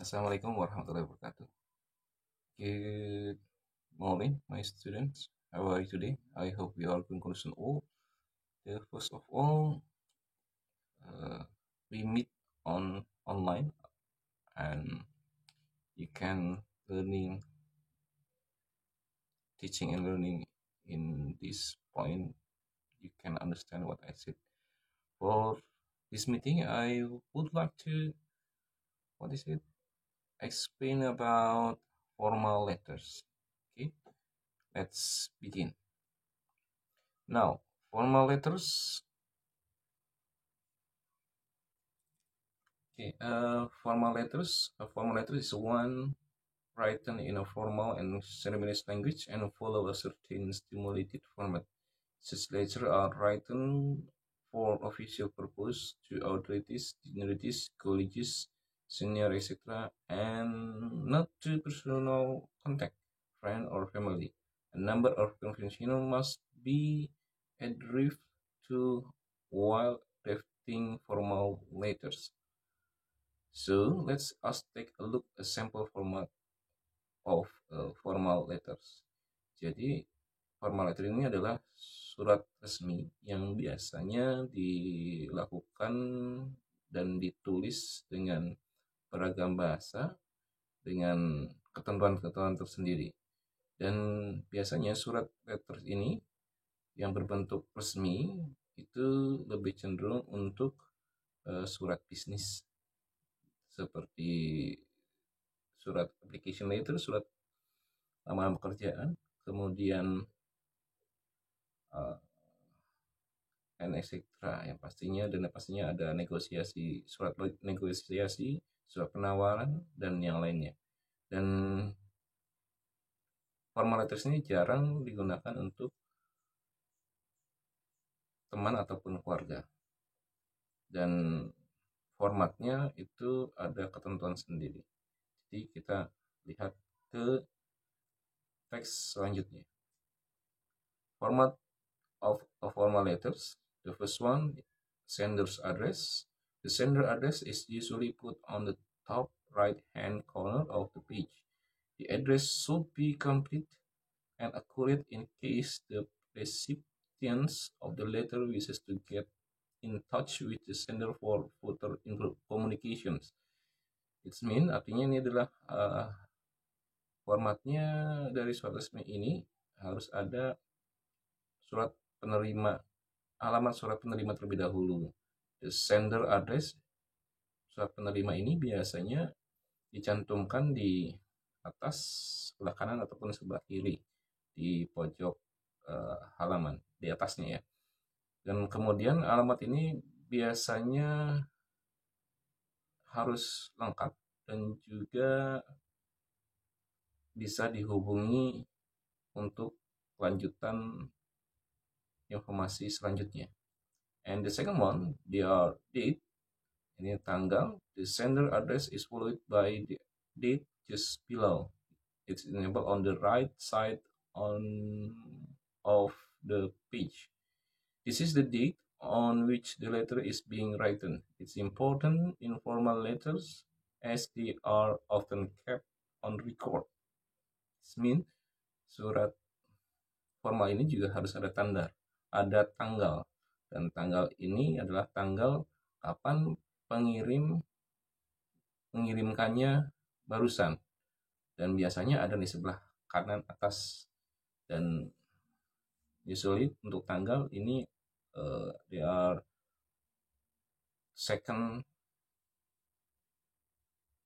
Assalamualaikum warahmatullahi wabarakatuh. Good morning, my students. How are you today? I hope you are doing good all. First of all, we meet on online and you can learning, teaching and learning in this point. You can understand what I said. For this meeting, I would like to, what is it? Explain about formal letters. Okay, let's begin. Now, formal letters. Okay, formal letters. A formal letter is one written in a formal and ceremonious language and follow a certain stimulated format. Such letters are written for official purpose to authorities, dignitaries, colleges, senior, etc., and not to personal contact, friend or family. A number of conventions must be adhered to while drafting formal letters. So let's us take a look a sample format of formal letters. Jadi formal letter ini adalah surat resmi yang biasanya dilakukan dan ditulis dengan beragam bahasa dengan ketentuan-ketentuan tersendiri. Dan biasanya surat letter ini yang berbentuk resmi itu lebih cenderung untuk surat bisnis seperti surat application letter, surat lamaran pekerjaan, kemudian and etc. yang pastinya ada negosiasi, surat negosiasi, surat penawaran dan yang lainnya. Dan formal letters ini jarang digunakan untuk teman ataupun keluarga. Dan formatnya itu ada ketentuan sendiri. Jadi kita lihat ke teks selanjutnya. Format of formal letters. The first one, sender's address. The sender address is usually put on the top right-hand corner of the page. The address should be complete and accurate in case the recipient of the letter wishes to get in touch with the sender for further communications. It means artinya ini adalah formatnya dari surat resmi ini harus ada surat penerima, alamat surat penerima terlebih dahulu. The sender address, surat penerima ini biasanya dicantumkan di atas sebelah kanan ataupun sebelah kiri di pojok halaman di atasnya ya. Dan kemudian alamat ini biasanya harus lengkap dan juga bisa dihubungi untuk lanjutan informasi selanjutnya. And the second one, their date, ini tanggal. The sender address is followed by the date just below. It's enabled on the right side of the page. This is the date on which the letter is being written. It's important in formal letters as they are often kept on record. This means surat formal ini juga harus ada tanda, ada tanggal. Dan tanggal ini adalah tanggal kapan pengirim mengirimkannya barusan. Dan biasanya ada di sebelah kanan atas. Dan usually untuk tanggal ini they are second,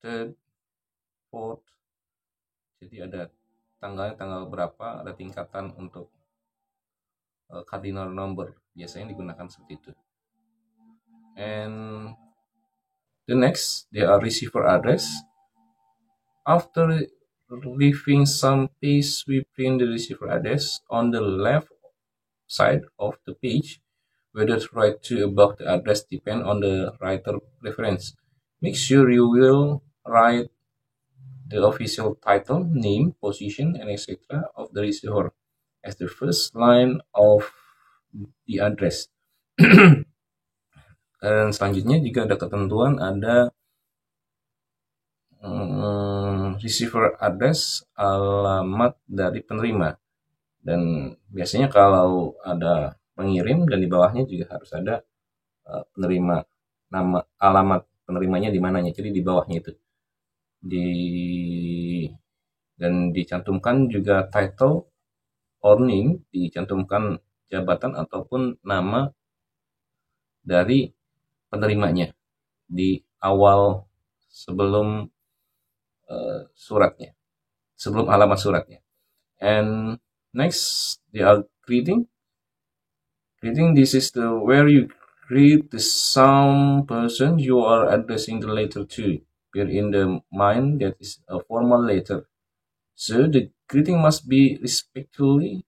third, fourth. Jadi ada tanggal berapa, ada tingkatan untuk cardinal number biasanya digunakan seperti itu. And the next, there are receiver address. After leaving some page, we print the receiver address on the left side of the page. Whether to write to above the address depend on the writer preference. Make sure you will write the official title, name, position, and etc. of the receiver as the first line of the address. Dan selanjutnya juga ada ketentuan, ada receiver address, alamat dari penerima. Dan biasanya kalau ada pengirim dan di bawahnya juga harus ada penerima, nama alamat penerimanya di mananya. Jadi di bawahnya itu di dan dicantumkan juga title or name, dicantumkan jabatan ataupun nama dari penerimanya di awal sebelum suratnya, sebelum alamat suratnya. And next, they are greeting. Greeting, this is the where you greet the some person you are addressing the letter to. Bear in the mind that is a formal letter. So the greeting must be respectfully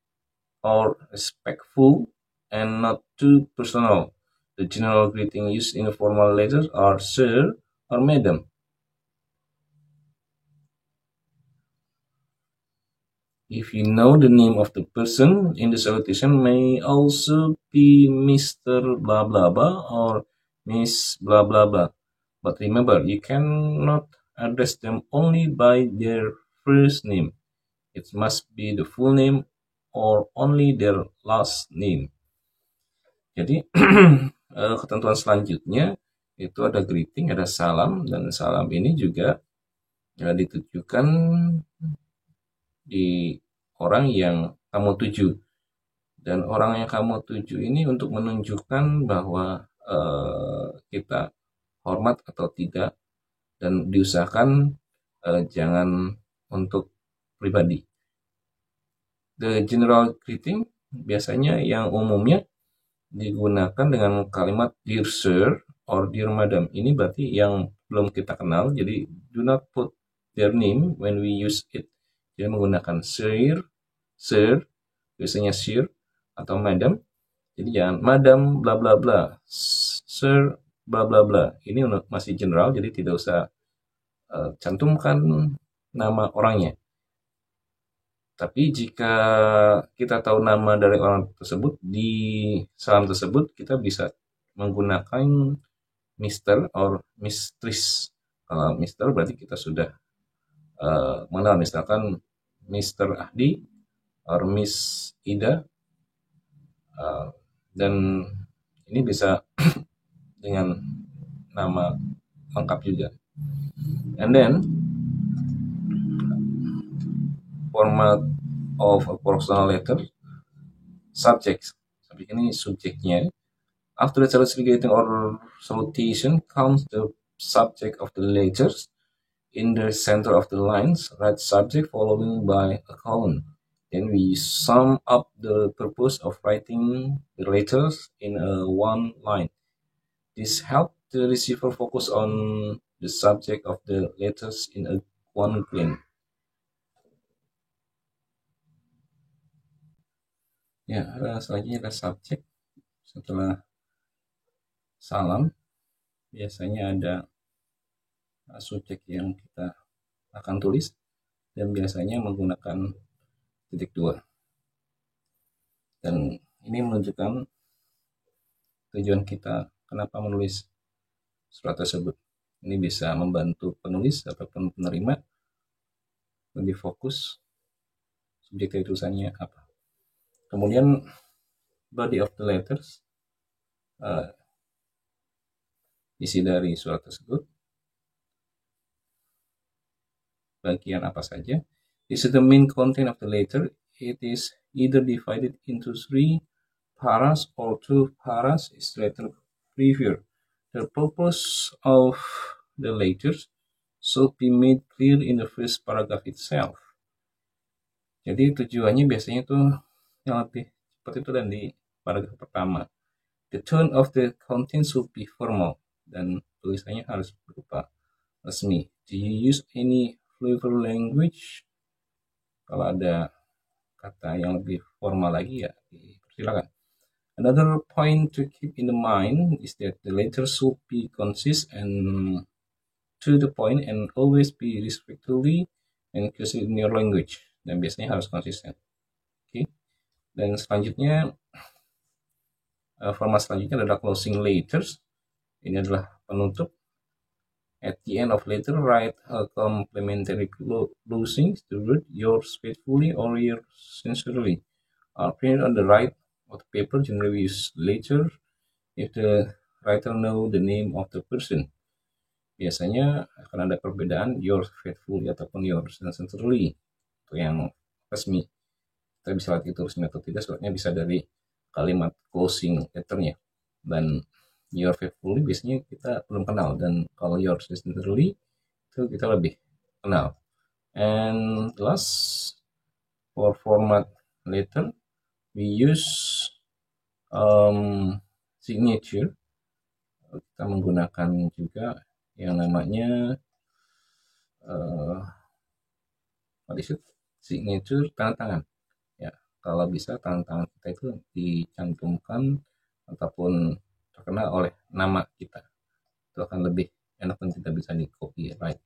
or respectful and not too personal. The general greeting used in a formal letter are sir or madam. If you know the name of the person in the salutation may also be Mr. blah blah blah or Miss blah blah blah. But remember, you cannot address them only by their first name. It must be the full name or only their last name. Jadi ketentuan selanjutnya itu ada greeting, ada salam, dan salam ini juga ditujukan di orang yang kamu tuju. Dan orang yang kamu tuju ini untuk menunjukkan bahwa kita hormat atau tidak, dan diusahakan jangan untuk pribadi. The general greeting biasanya yang umumnya digunakan dengan kalimat dear sir or dear madam. Ini berarti yang belum kita kenal, jadi do not put their name when we use it. Jadi menggunakan sir, biasanya sir atau madam. Jadi jangan madam bla bla bla, sir bla bla bla. Ini masih general, jadi tidak usah cantumkan nama orangnya. Tapi jika kita tahu nama dari orang tersebut, di salam tersebut kita bisa menggunakan Mr. or Mistress. Kalau Mr. berarti kita sudah mengenal, misalkan Mr. Ahdi or Miss Ida. Dan ini bisa dengan nama lengkap juga. And then format of a personal letter, subject. Subjek ini subjeknya. After the salutation or salutation comes the subject of the letters. In the center of the lines, write subject following by a colon. Then we sum up the purpose of writing the letters in a one line. This helps the receiver focus on the subject of the letters in a one line. Ya, selanjutnya ada subjek. Setelah salam, biasanya ada subjek yang kita akan tulis, dan biasanya menggunakan titik dua. Dan ini menunjukkan tujuan kita kenapa menulis surat tersebut. Ini bisa membantu penulis ataupun penerima lebih fokus subjek dari tulisannya apa. Kemudian body of the letters, isi dari surat tersebut, bagian apa saja. This is the main content of the letter. It is either divided into 3 paras or 2 paras. Is letter preview. The purpose of the letters should be made clear in the first paragraph itself. Jadi tujuannya biasanya tuh yang lebih cepat itu dan di paragraf pertama. The tone of the content should be formal, dan tulisannya harus berupa resmi. Do you use any flavor language? Kalau ada kata yang lebih formal lagi ya silakan. Another point to keep in the mind is that the letter should be concise and to the point and always be respectfully and clear in your language. Dan biasanya harus konsisten. Oke. Dan selanjutnya format selanjutnya adalah closing letters. Ini adalah penutup. At the end of letter, write a complimentary closing to read yours faithfully or yours sincerely. Print on the right of the paper, generally use later if the writer know the name of the person. Biasanya akan ada perbedaan yours faithfully ataupun yours sincerely. Itu yang resmi. Kita bisa lihat itu resmi atau tidak, suratnya bisa dari kalimat closing letternya. Dan your faithfully biasanya kita belum kenal, dan kalau yours sincerely itu kita lebih kenal. And last, for format letter we use signature. Kita menggunakan juga yang namanya signature tanda tangan. Ya, kalau bisa tanda tangan kita itu dicantumkan ataupun terkena oleh nama kita. Itu akan lebih enak dan tidak bisa di copyright.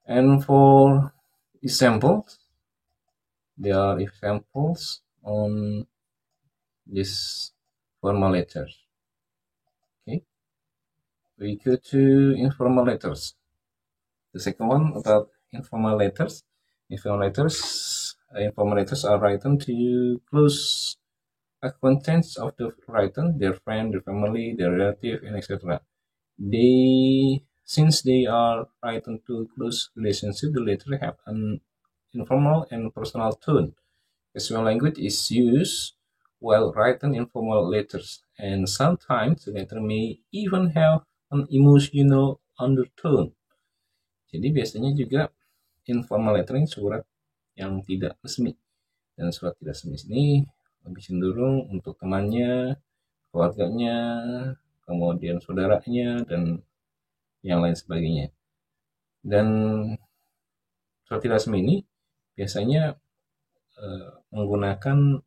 And for examples, there are examples on this formal letters. Okay, we go to informal letters. The second one about informal letters. Informal letters are written to close acquaintance of the writer, their friend, their family, their relative, and etc. Since they are written to close relationship, the letter have an informal and personal tone. Casual language is used while writing informal letters, and sometimes the letter may even have an emotional undertone. Jadi biasanya juga informal letter ini surat yang tidak resmi, dan surat tidak resmi ini lebih cenderung untuk temannya, keluarganya, kemudian saudaranya, dan yang lain sebagainya. Dan surat tidak resmi ini biasanya menggunakan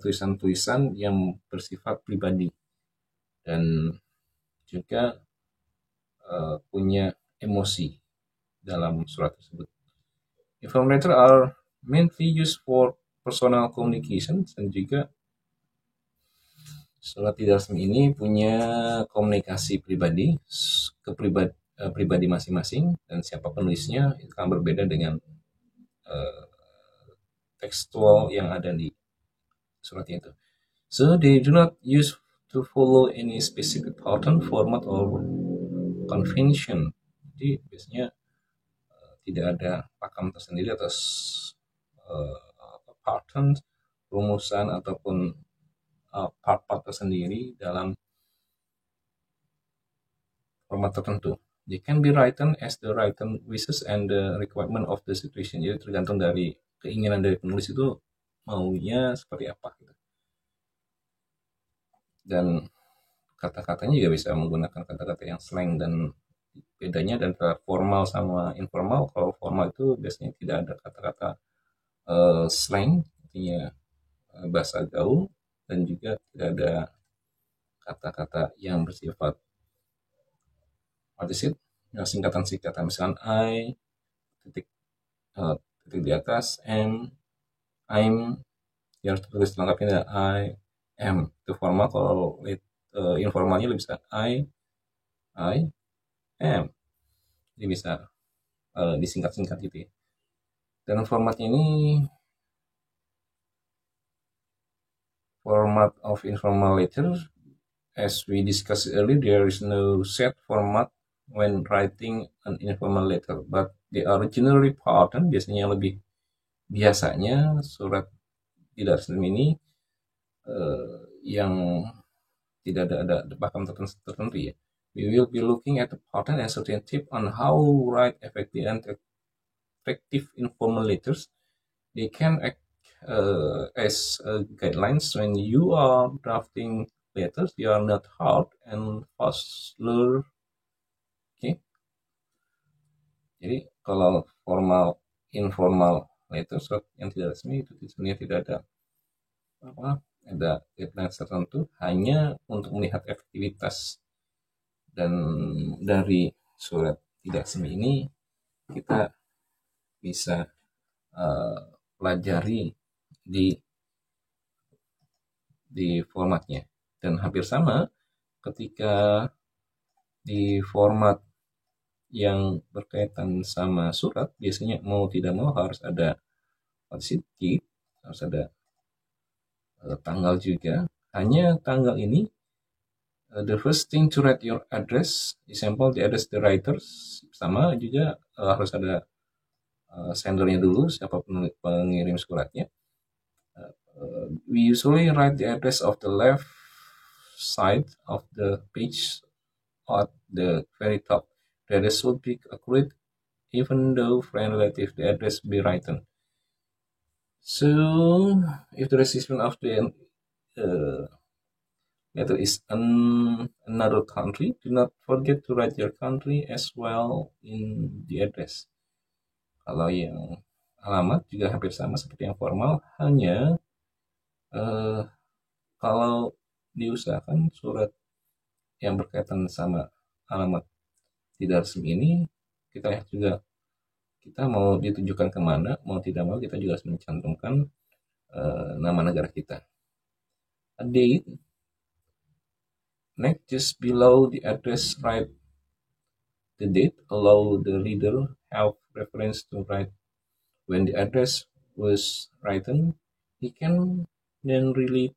tulisan-tulisan yang bersifat pribadi dan juga punya emosi dalam surat tersebut. Informal letter are mainly used for personal communication, dan juga surat tidak resmi ini punya komunikasi pribadi ke pribadi masing-masing, dan siapa penulisnya itu akan berbeda dengan tekstual yang ada di surat itu. So they do not use to follow any specific pattern, format, or convention. Jadi biasanya tidak ada pakem tersendiri atas pattern, rumusan, ataupun part-part tersendiri dalam format tertentu. They can be written as the writer wishes and the requirement of the situation. Jadi tergantung dari keinginan dari penulis itu maunya seperti apa. Dan kata-katanya juga bisa menggunakan kata-kata yang slang, dan bedanya antara formal sama informal. Kalau formal itu biasanya tidak ada kata-kata slang, artinya bahasa gaul, dan juga tidak ada kata-kata yang bersifat singkatan-singkatan. Misalkan I, titik di atas, I'm, yang tertulis lengkapnya I, am. Itu formal. Kalau informalnya lebih bisa I am. Jadi bisa disingkat-singkat gitu ya. Dan formatnya ini, format of informal letter, as we discussed earlier, there is no set format when writing an informal letter, but they are generally pattern. Biasanya surat tidak resmi ini yang tidak ada pakem tertentu ya. We will be looking at the pattern and certain tip on how write effective and effective informal letters. They can act as guidelines when you are drafting letters. They are not hard and fast learn. Okay. Jadi kalau formal, informal letters yang tidak resmi itu sebenarnya tidak ada guidelines tertentu, hanya untuk melihat efektivitas. Dan dari surat tidak resmi ini kita bisa pelajari di formatnya, dan hampir sama ketika di format yang berkaitan sama surat, biasanya mau tidak mau harus ada date, harus ada tanggal juga. Hanya tanggal ini, the first thing to write your address, example the address the writers, sama juga harus ada sendernya dulu, siapa pengirim suratnya. We usually write the address of the left side of the page at the very top. The address should be accurate even though friend relative the address be written. So if the recipient of the letter is another country, do not forget to write your country as well in the address. Kalau yang alamat juga hampir sama seperti yang formal, hanya kalau diusahakan surat yang berkaitan sama alamat tidak resmi ini, kita lihat juga kita mau ditujukan kemana, mau tidak mau kita juga harus mencantumkan nama negara kita. A date, next just below the address write the date, allow the reader have reference to write when the address was written. He can then relate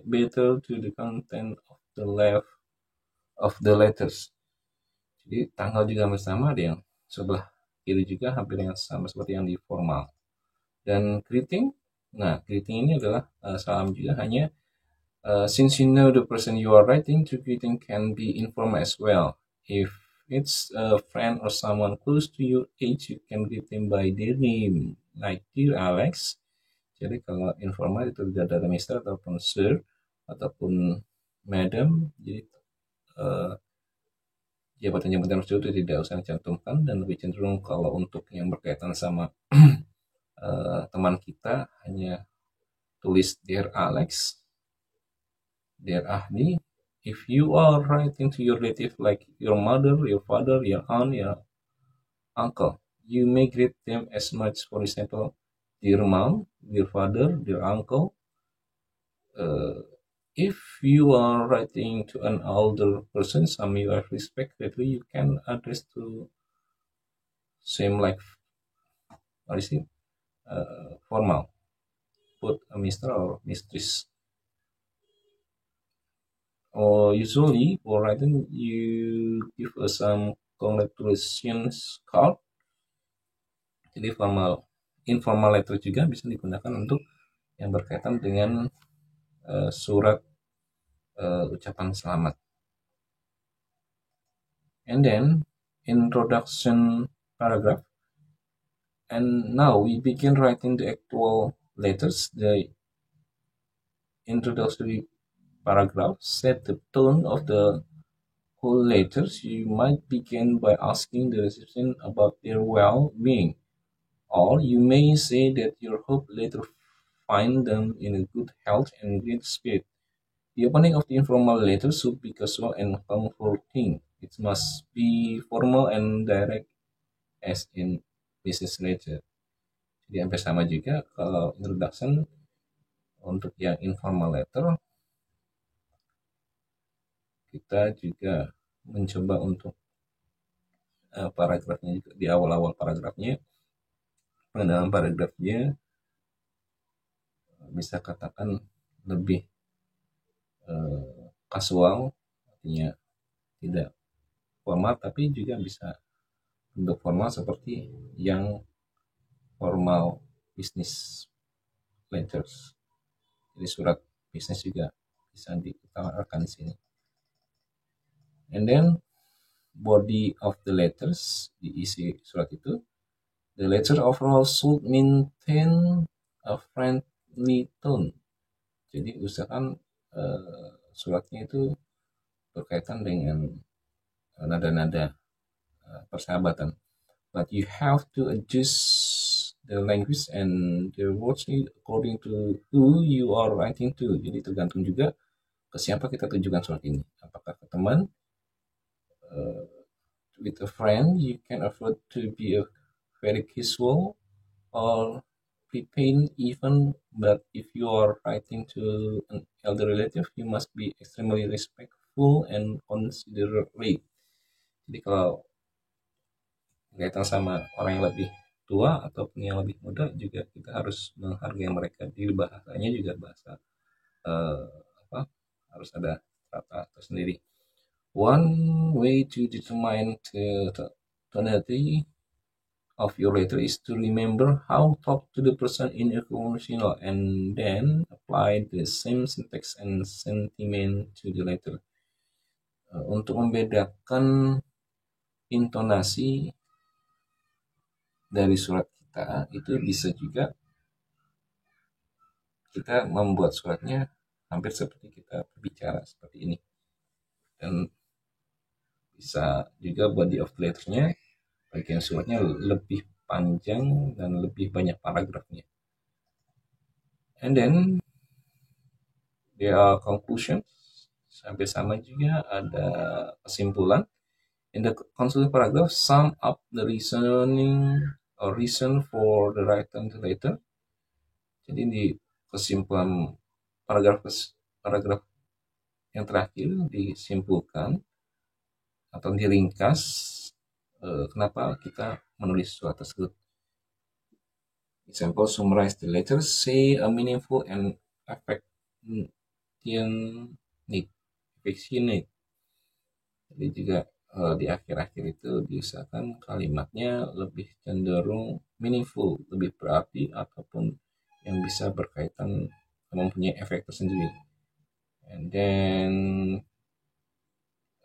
better to the content of the left of the letters. Jadi tanggal juga sama, ada yang sebelah kiri juga hampir yang sama seperti yang di formal. Dan greeting, nah greeting ini adalah salam juga, hanya since you know the person you are writing to, greeting can be informal as well. If it's a friend or someone close to your age, you can greet them by their name, like dear Alex. Jadi kalau informal itu tidak ada Mr. ataupun Sir ataupun Madam, jadi jabatan-jabatan tersebut tidak usah dicantumkan, dan lebih cenderung kalau untuk yang berkaitan sama teman kita hanya tulis dear Alex, dear Ahdi. If you are writing to your relative like your mother, your father, your aunt, your uncle, you may greet them as much, for example, dear mom, dear father, dear uncle. If you are writing to an older person, some you have respect, greatly, you can address to same like what is it? Formal. Put a Mr. or Mistress. Or usually for writing, you give us some congratulations card. Jadi informal letter juga bisa digunakan untuk yang berkaitan dengan surat ucapan selamat. And then introduction paragraph. And now we begin writing the actual letters. The introductory paragraph set the tone of the whole letters. You might begin by asking the recipient about their well-being, or you may say that you hope later find them in a good health and great spirit. The opening of the informal letter should be casual and comforting. It must be formal and direct as in business letter. Jadi hampir sama juga kalau introduction untuk yang informal letter, kita juga mencoba untuk paragrafnya juga di awal-awal paragrafnya, pengenalan paragrafnya bisa katakan lebih kasual, artinya tidak formal, tapi juga bisa bentuk formal seperti yang formal business letters. Jadi surat bisnis juga bisa diutarakan di sini. And then body of the letters, diisi surat itu. The letter overall should maintain a friendly tone. Jadi usahakan suratnya itu berkaitan dengan nada-nada persahabatan. But you have to adjust the language and the words according to who you are writing to. Jadi tergantung juga ke siapa kita tujukan surat ini. Apakah ke teman, with a friend, you can afford to be a very casual or prepaid even, but if you are writing to an elder relative, you must be extremely respectful and considerate. Jadi kalau berkaitan sama orang yang lebih tua ataupun yang lebih muda juga kita harus menghargai mereka. Di bahasanya juga bahasa eh, apa harus ada kata tersendiri. One way to determine the tonality of your letter is to remember how to talk to the person in a conversational and then apply the same syntax and sentiment to the letter. Untuk membedakan intonasi dari surat kita itu bisa juga kita membuat suratnya hampir seperti kita berbicara seperti ini, dan bisa juga body of letternya bagian suratnya lebih panjang dan lebih banyak paragrafnya. And then there are conclusions, sampai sama juga ada kesimpulan. In the concluding paragraph, sum up the reasoning or reason for the written letter. Jadi di kesimpulan paragraf paragraf yang terakhir disimpulkan atau diringkas kenapa kita menulis surat tersebut. Example, summarize the letter, say a meaningful and affectionate. Jadi juga di akhir-akhir itu diusahakan kalimatnya lebih cenderung meaningful, lebih berarti ataupun yang bisa berkaitan mempunyai efek tersendiri. And then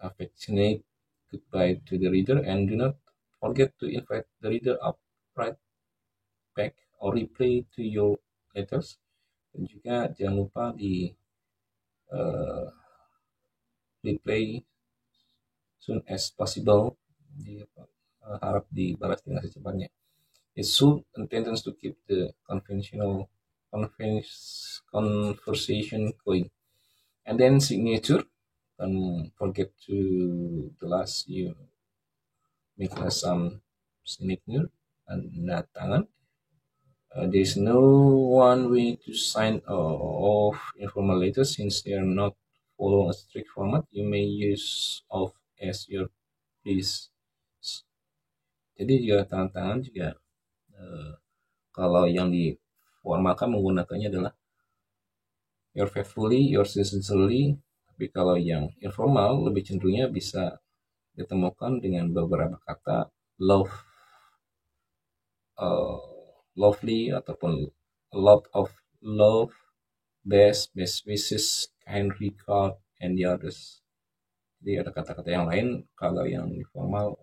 affectionate goodbye to the reader, and do not forget to invite the reader up right back or reply to your letters. Dan juga jangan lupa di reply soon as possible, harap dibalas dengan secepatnya. It should intends to keep the conversation going. And then signature, don't forget to the last you make some signature and tangan. There is no one way to sign off informal letters since they are not following a strict format. You may use off as your please. Jadi juga tangan-tangan juga kalau yang diformalkan menggunakannya adalah your faithfully, your sincerely. Tapi kalau yang informal lebih cenderungnya bisa ditemukan dengan beberapa kata love, lovely ataupun a lot of love, best wishes, kind regard, and the others. Jadi ada kata-kata yang lain kalau yang informal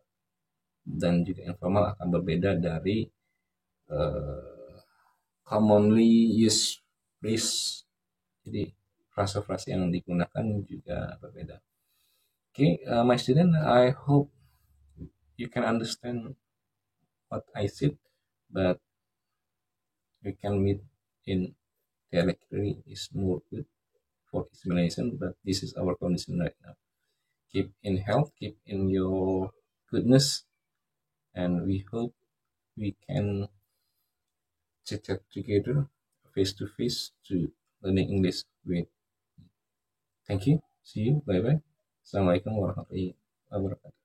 dan juga informal akan berbeda dari commonly used phrase. Jadi frase-frase yang digunakan juga berbeda. Okay, my student, I hope you can understand what I said, but we can meet in directory is more good for explanation, but this is our condition right now. Keep in health, keep in your goodness, and we hope we can chat together face to face to learning English with. Thank you. See you. Bye bye. Assalamualaikum warahmatullahi wabarakatuh.